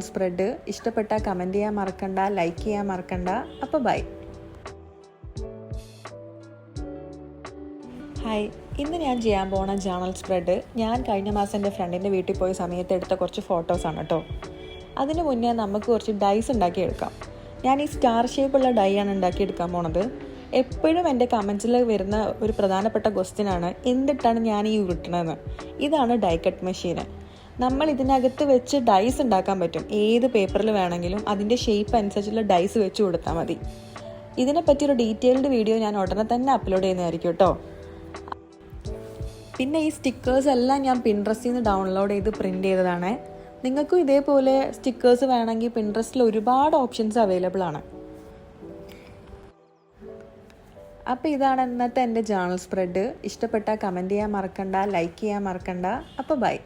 Spread ഇഷ്ടപ്പെട്ടാൽ comment ചെയ്യാൻ മറക്കണ്ട, ലൈക്ക് ചെയ്യാൻ മറക്കണ്ട. അപ്പോൾ ബൈ. ഹായ്, ഇന്ന് ഞാൻ ചെയ്യാൻ പോണ ജേണൽ സ്പ്രെഡ് ഞാൻ കഴിഞ്ഞ മാസം എൻ്റെ ഫ്രണ്ടിൻ്റെ വീട്ടിൽ പോയ സമയത്ത് എടുത്ത കുറച്ച് ഫോട്ടോസാണ് കേട്ടോ. അതിന് മുന്നേ നമുക്ക് കുറച്ച് ഡൈസ് ഉണ്ടാക്കിയെടുക്കാം. ഞാൻ ഈ സ്റ്റാർ ഷേപ്പുള്ള ഡൈ ആണ് ഉണ്ടാക്കിയെടുക്കാൻ പോണത്. എപ്പോഴും എൻ്റെ കമൻസിൽ വരുന്ന ഒരു പ്രധാനപ്പെട്ട ക്വസ്റ്റ്യനാണ് എന്തിട്ടാണ് ഞാൻ ഈ ഉരുട്ടണമെന്ന്. ഇതാണ് ഡൈ കട്ട് മെഷീന്. നമ്മൾ ഇതിനകത്ത് വെച്ച് ഡൈസ് ഉണ്ടാക്കാൻ പറ്റും. ഏത് പേപ്പറിൽ വേണമെങ്കിലും അതിൻ്റെ ഷേപ്പ് അനുസരിച്ചുള്ള ഡൈസ് വെച്ച് കൊടുത്താൽ മതി. ഇതിനെപ്പറ്റിയൊരു ഡീറ്റെയിൽഡ് വീഡിയോ ഞാൻ ഉടനെ തന്നെ അപ്ലോഡ് ചെയ്യുന്നതായിരിക്കും കേട്ടോ. പിന്നെ ഈ സ്റ്റിക്കേഴ്സ് എല്ലാം ഞാൻ പിൻട്രസ്റ്റിൽ നിന്ന് ഡൗൺലോഡ് ചെയ്ത് പ്രിൻ്റ് ചെയ്തതാണ്. നിങ്ങൾക്കും ഇതേപോലെ സ്റ്റിക്കേഴ്സ് വേണമെങ്കിൽ പിൻട്രസ്റ്റിൽ ഒരുപാട് ഓപ്ഷൻസ് അവൈലബിൾ ആണ്. അപ്പോൾ ഇതാണ് ഇന്നത്തെ എൻ്റെ ജേണൽ സ്പ്രെഡ്. ഇഷ്ടപ്പെട്ടാൽ കമൻറ്റ് ചെയ്യാൻ മറക്കണ്ട, ലൈക്ക് ചെയ്യാൻ മറക്കണ്ട. അപ്പോൾ ബൈ.